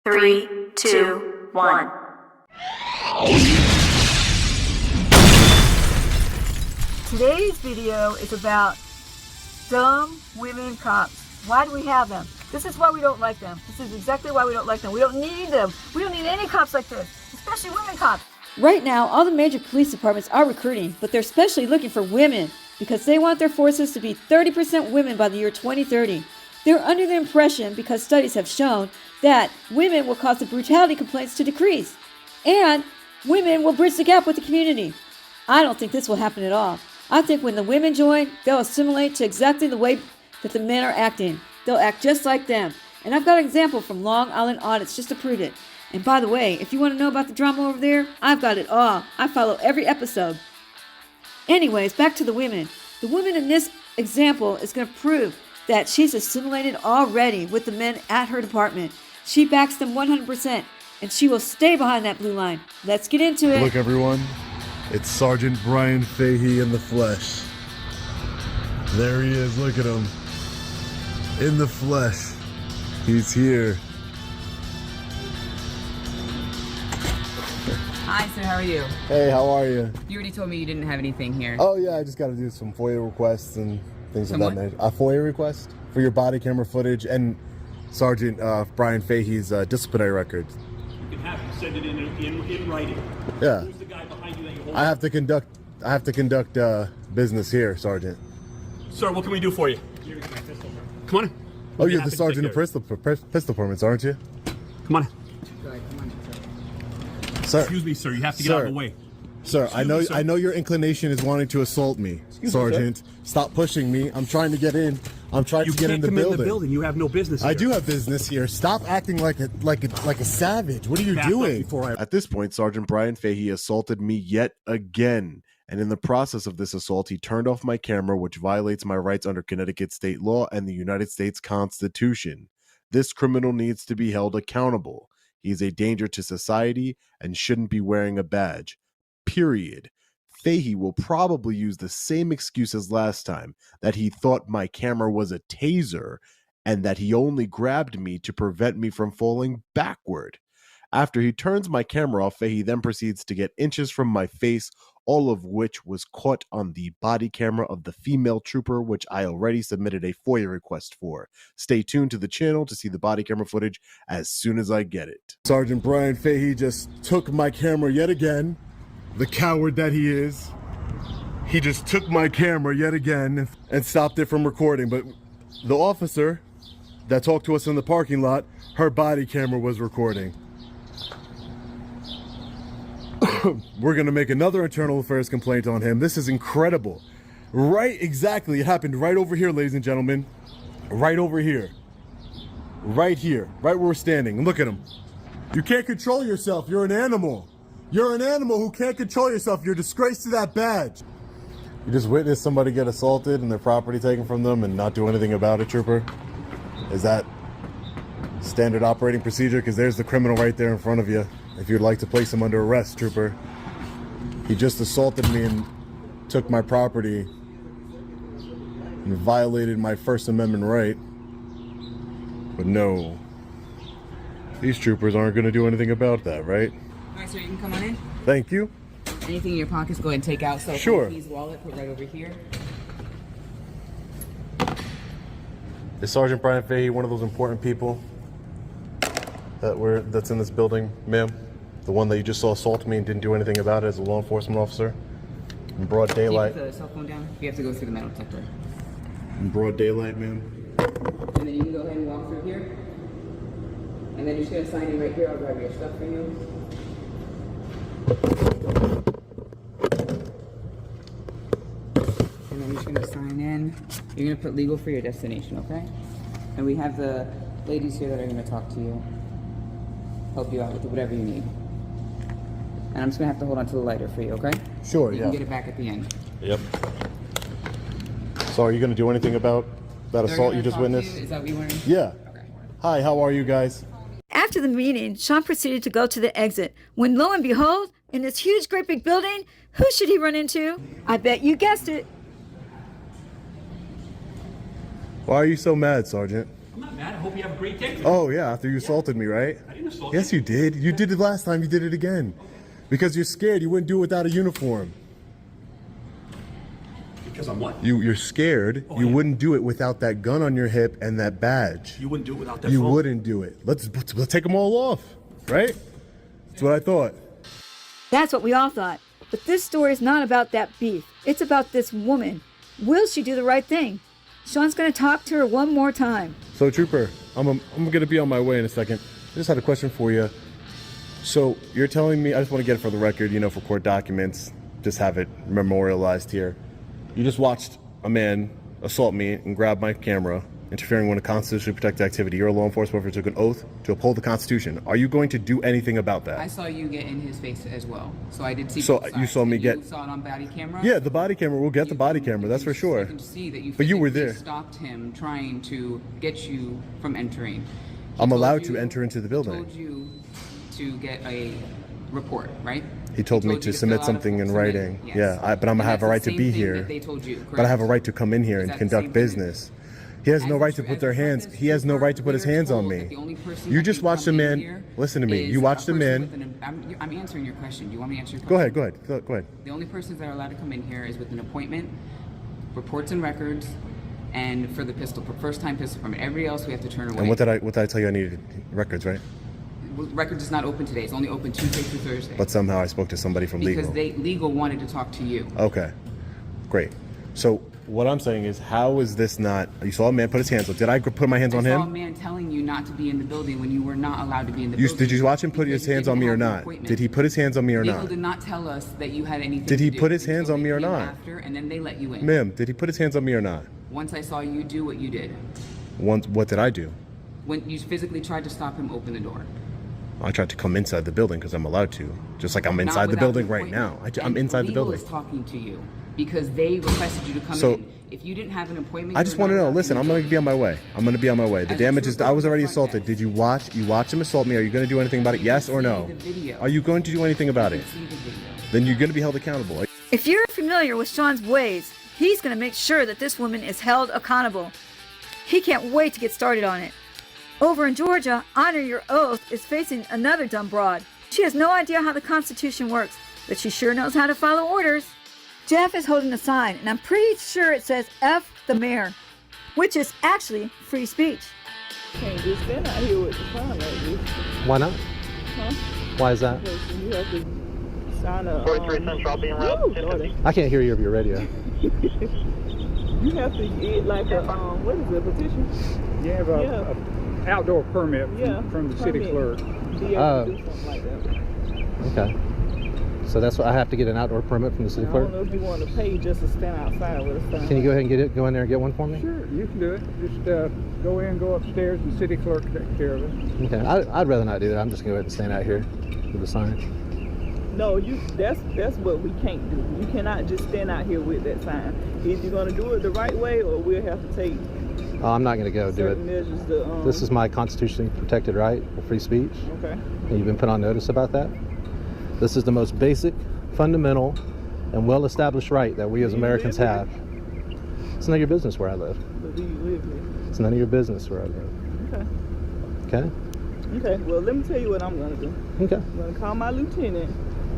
3, 2, 1. Today's video is about dumb women cops. Why do we have them? This is why we don't like them. This is exactly why we don't like them. We don't need them. We don't need any cops like this, especially women cops. Right now, all the major police departments are recruiting, but they're especially looking for women because they want their forces to be 30% women by the year 2030. They're under the impression, because studies have shown, that women will cause the brutality complaints to decrease, and women will bridge the gap with the community. I don't think this will happen at all. I think when the women join, they'll assimilate to exactly the way that the men are acting. They'll act just like them. And I've got an example from Long Island audits just to prove it. And by the way, if you want to know about the drama over there, I've got it all. I follow every episode. Anyways, back to the women. The woman in this example is going to prove that she's assimilated already with the men at her department. She backs them 100%, and she will stay behind that blue line. Let's get into it. Look, everyone. It's Sergeant Brian Fahey in the flesh. There he is. Look at him. In the flesh. He's here. Hi, sir. How are you? Hey, how are you? You already told me you didn't have anything here. Oh, yeah. I just got to do some FOIA requests and things of that What? nature. A FOIA request for your body camera footage and Sergeant Brian Fahey's disciplinary records. You can have him send it in writing. Yeah. Who's the guy behind you that you're holding? I have to conduct business here, Sergeant. Sir, what can we do for you? Come on in. Oh, We'll be you're happy the to take sergeant of care pistol permits, aren't you? Come on in. Sir, Excuse me, sir. You have to get out of the way. Sir, Excuse me, sir. I know your inclination is wanting to assault me, Sergeant. Stop pushing me. I'm trying to get in. I'm trying You to get in can't the come building. in the building. You have no business here. I do have business here. Stop acting like a savage. What are you Back up doing? before I- At this point, Sergeant Brian Fahey assaulted me yet again. And in the process of this assault, he turned off my camera, which violates my rights under Connecticut state law and the United States Constitution. This criminal needs to be held accountable. He is a danger to society and shouldn't be wearing a badge. Period. Fahey will probably use the same excuse as last time, that he thought my camera was a taser and that he only grabbed me to prevent me from falling backward. After he turns my camera off, Fahey then proceeds to get inches from my face, all of which was caught on the body camera of the female trooper, which I already submitted a FOIA request for. Stay tuned to the channel to see the body camera footage as soon as I get it. Sergeant Brian Fahey just took my camera yet again. The coward that he is. He just took my camera yet again and stopped it from recording. But the officer that talked to us in the parking lot, her body camera was recording. We're going to make another internal affairs complaint on him. This is incredible. Right, exactly. It happened right over here, ladies and gentlemen. Right over here. Right here. Right where we're standing. And look at him. You can't control yourself. You're an animal. You're an animal who can't control yourself. You're a disgrace to that badge. You just witnessed somebody get assaulted and their property taken from them and not do anything about it, Trooper? Is that standard operating procedure? Because there's the criminal right there in front of you. If you'd like to place him under arrest, Trooper. He just assaulted me and took my property and violated my First Amendment right. But no, these troopers aren't going to do anything about that, right? All right, sir, you can come on in. Thank you. Anything in your pockets, go ahead and take out. So Sure. His wallet, put right over here. Is Sergeant Brian Fahey one of those important people that's in this building, ma'am? The one that you just saw assault me and didn't do anything about it as a law enforcement officer? In broad Can you daylight. put the cell phone down? You have to go through the metal detector. In broad daylight, ma'am. And then you can go ahead and walk through here. And then you're just going to sign in right here. I'll grab your stuff for you. And then you're just going to sign in. You're going to put legal for your destination, okay? And we have the ladies here that are going to talk to you. Help you out with whatever you need. And I'm just going to have to hold on to the lighter for you, okay? Sure, You yeah. can get it back at the end. Yep. So are you going to do anything about that They're assault gonna you just talk to witnessed? Is that what you wanted? Yeah. Okay. Hi, how are you guys? After the meeting, Sean proceeded to go to the exit, when lo and behold, in this huge, great big building, who should he run into? I bet you guessed it. Why are you so mad, Sergeant? I'm not mad. I hope you have a great day. Oh, yeah, after you assaulted me, right? I didn't assault Yes, you. you did. You did it last time. You did it again. Because you're scared. You wouldn't do it without a uniform. Because I'm what? You're scared. Oh, You yeah. wouldn't do it without that gun on your hip and that badge. You wouldn't do it without that You phone. wouldn't do it. Let's take them all off, right? That's what I thought. That's what we all thought. But this story is not about that beef. It's about this woman. Will she do the right thing? Sean's going to talk to her one more time. So, Trooper, I'm going to be on my way in a second. I just had a question for you. So, you're telling me, I just want to get it for the record, for court documents, just have it memorialized here. You just watched a man assault me and grab my camera, interfering with a constitutionally protected activity. You're a law enforcement officer, took an oath to uphold the Constitution. Are you going to do anything about that? I saw you get in his face as well, so I did see. So both you sides. saw me And get- You saw it on body camera. Yeah, the body camera. We'll get the body camera. That's for sure. You can see that you. But you were physically there. Stopped him trying to get you from entering. He I'm told allowed to you- enter into the building. Told you to get a report, right? He told me you to fill submit out a something in submit- writing. yes. Yeah, but I'm And gonna have that's a the right to same be thing here. that they told you, But I have a correct? right to come in here Is and that the conduct same thing? business. He has no As right a- to put as their a hands. purpose, He has no trooper, right to put his we are hands on told me. that the only person You that just can watched come a in man. here Listen to me. is You a watched a person man. with I'm answering your question. Do you want me to answer your Go question? ahead. Go ahead. The only persons that are allowed to come in here is with an appointment, reports and records, and for the pistol, first-time pistol permit. Everybody else we have to turn away. And what did I tell you? I needed records, right? Records is not open today. It's only open Tuesday through Thursday. But somehow I spoke to somebody from because legal. legal wanted to talk to you. Okay, great. So what I'm saying is, how is this not? You saw a man put his hands up. Did I put my hands on I saw a him? man telling you not to be in the building when you were not allowed to be in the building. Did you watch him put his because you hands on didn't me or have an not? appointment. Did he put his hands on me or Legal not? did not tell us that you had anything Did he to do put his hands until on me they or came not? After, and then they let you in. Ma'am, did he put his hands on me or not? Once I saw you do what you did, What did I do? when you physically tried to stop him open the door. I tried to come inside the building because I'm allowed to. Just like I'm Not inside the without building an right now. appointment. I'm And inside the legal building. is talking to you because they requested you to come So- in. If you didn't have an appointment, I you just were want to not know. allowed Listen, in. I'm going to be on my way. The As a damage is. trooper I was with the already front assaulted. desk. Did you watch? You watched him assault me. Are you going to do anything about it? Yes or no? See the video. Are you going to do anything about it? See the video. Then you're going to be held accountable. If you're familiar with Sean's ways, he's going to make sure that this woman is held accountable. He can't wait to get started on it. Over in Georgia, Honor Your Oath is facing another dumb broad. She has no idea how the Constitution works, but she sure knows how to follow orders. Jeff is holding a sign, and I'm pretty sure it says F the mayor, which is actually free speech. Can't just stand out here with the sign like this. Why not? Huh? Why is that? Because you have to sign a. 43 Central being route woo, 1050. Lordy. I can't hear you over your radio. You have to get like a what is it, a petition? You have a outdoor permit from the city clerk. Be able to do something like that. Okay. So that's what I have to get an outdoor permit from the city I clerk. don't know if you want to pay just to stand outside with a sign. Can you go ahead and go in there and get one for me? Sure, you can do it. Just go upstairs, and the city clerk will take care of it. Okay. I'd rather not do that. I'm just going to go ahead and stand out here with the sign. No, that's what we can't do. You cannot just stand out here with that sign. Either you're gonna do it the right way, or we'll have to take Oh, I'm not going to go do certain it. measures to. This is my constitutionally protected right of free speech. Okay. And you've been put on notice about that. This is the most basic, fundamental, and well-established right that we as Do you Americans live have. It's none of your business where I live. But do you live here? It's none of your business where I live. Okay. Okay? Okay. Well, let me tell you what I'm gonna do. Okay. I'm gonna call my lieutenant.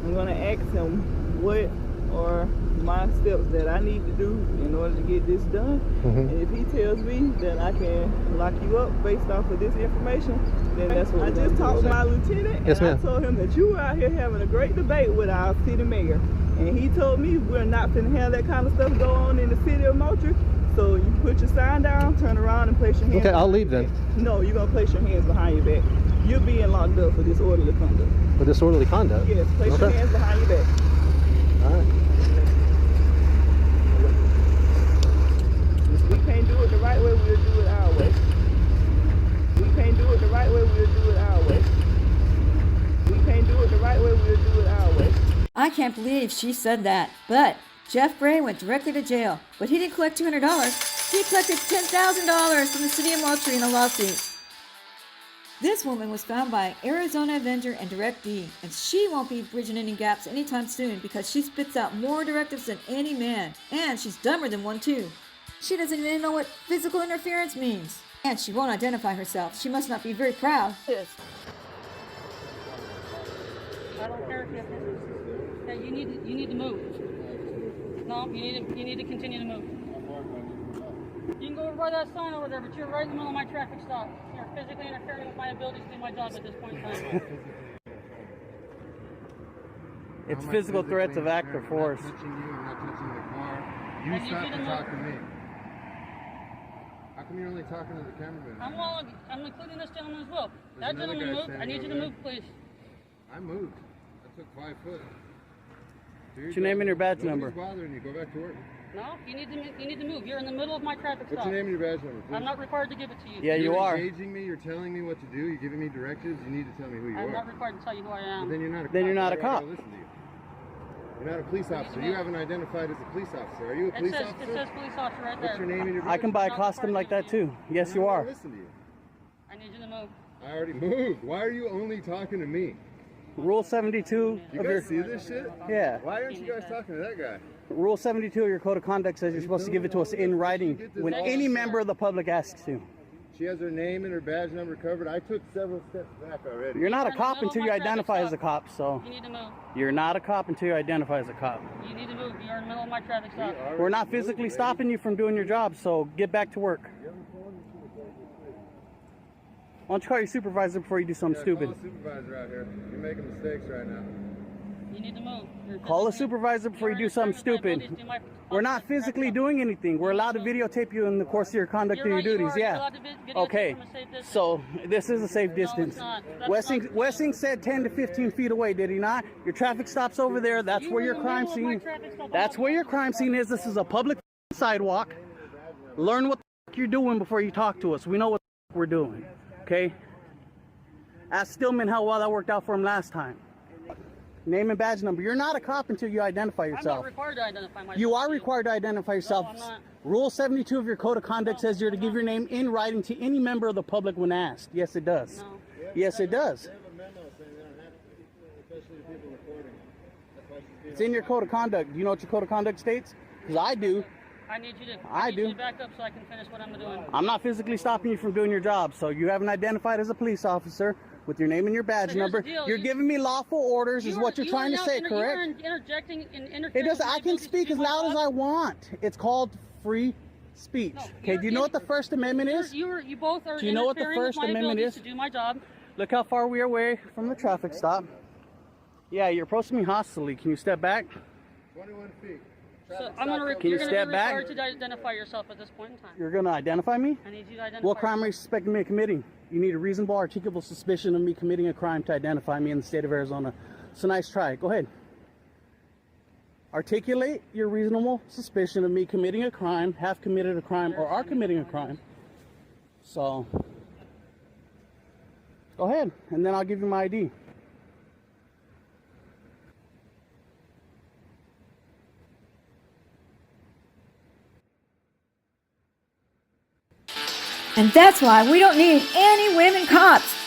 I'm gonna ask him what are my steps that I need to do in order to get this done. Mhm. And if he tells me that I can lock you up based off of this information, then that's what I just talked to my lieutenant, Yes, and I ma'am. told him that you were out here having a great debate with our city mayor. And he told me we're not finna have that kind of stuff go on in the city of Moultrie. So you put your sign down, turn around, and place your hands. Okay, I'll behind leave your then. back. No, you're gonna place your hands behind your back. You're being locked up for disorderly conduct. For disorderly conduct? Yes, place your Okay. hands behind your back. All right. If we can't do it the right way, we'll do it our way. We can't do it the right way, we'll do it our way. We can't do it the right way, we'll do it our way. I can't believe she said that. But Jeff Bray went directly to jail. But he didn't collect $200. He collected $10,000 from the city of Moultrie in a lawsuit. This woman was found by Arizona Avenger and Direct D, and she won't be bridging any gaps anytime soon because she spits out more directives than any man, and she's dumber than one too. She doesn't even know what physical interference means. And she won't identify herself. She must not be very proud. Yes. I don't care if you have to. Yeah, you need to move. No, you need to continue to move. You can go over by that sign over there, but you're right in the middle of my traffic stop. You're physically interfering with my ability to do my job at this point in time. It's physical threats of act or force. I'm not touching you, I'm not touching the car. I You need stop you to and move. talk to me. How come you're only talking to the cameraman? I'm including this gentleman as well. There's That another gentleman guy moved. I standing need you to over move, please. I moved. I took 5 foot. What's your name and your badge number? Nobody's bothering you. Go back to work. No, you need to move. You're in the middle of my traffic stop. What's your name and your badge number, please? I'm not required to give it to you. Yeah, you You're are. engaging me. You're telling me what to do. You're giving me directives. You need to tell me who you I'm are. not required to tell you who I But am. then you're not a cop. Then you're not a Why do I cop. gotta listen to you? You're not a police officer. move. You haven't identified as a police officer. Are you a It police says officer? police officer right there. What's your name and your badge? I can buy a Not costume like that too. Yes, you I'm are. gonna listen to you. I need you to move. I already moved. Why are you only talking to me? Rule 72 You of your guys see this shit? yeah. Why aren't you guys talking to that guy? Rule 72 of your code of conduct says you're supposed to give it to us in writing when any member of the public asks to. She has her name and her badge number covered. I took several steps back already. You're not a You're in the cop middle of until my you traffic identify stop. as a cop. So You need to move. you're not a cop until you identify as a cop. You need to move. You're in the middle of my traffic stop. We're not physically stopping you from doing your job. So get back to work. Why don't you call your supervisor before you do something stupid? Call a supervisor out here. You're making mistakes right now. You need to move. Call a supervisor before you do something stupid. We're not physically doing anything. We're allowed to videotape you in the course of your conduct of your duties. Yeah. Okay. So this is a safe distance. Wessing said 10 to 15 feet away, did he not? Your traffic stop's over there. That's where your crime scene. That's where your crime scene is. This is a public sidewalk. Learn what the f you're doing before you talk to us. We know what the f we're doing. Okay. Ask Stillman how well that worked out for him last time. Name and badge number. You're not a cop until you identify I'm not yourself. required to identify myself. You are required to identify yourself. No, I'm not. Rule 72 of your code of conduct says you're to give your name in writing to any member of the public when asked. Yes, it does. No. Yes, it does. They have a memo saying they don't have to, especially the people recording. That's why she's being It's in your code of conduct. Do you know what your code of conduct states? Because I do. I need you to. I need do. you to back up so I can finish what I'm doing. I'm not physically stopping you from doing your job. So you haven't identified as a police officer with your name and your badge So here's number. the deal. You're giving me lawful orders is what you're trying to say, You correct? are interjecting and interfering. It does. with my I can ability to speak do as my loud as job. I want. It's called free speech. No, Okay, do you know what the First Amendment is? You both are Do you know what the interfering with First my Amendment abilities is? to do my job. Look how far we are away from the traffic stop. Yeah, you're approaching me hostilely. Can you step back? 21 feet. So I'm gonna. Can you You're gonna step be back? required to identify yourself at this point in time. You're going to identify me? I need you to identify. What crime are you suspecting me of committing? You need a reasonable, articulable suspicion of me committing a crime to identify me in the state of Arizona. It's a nice try. Go ahead. Articulate your reasonable suspicion of me committing a crime, have committed a crime, or are committing a crime. So, go ahead, and then I'll give you my ID. And that's why we don't need any women cops.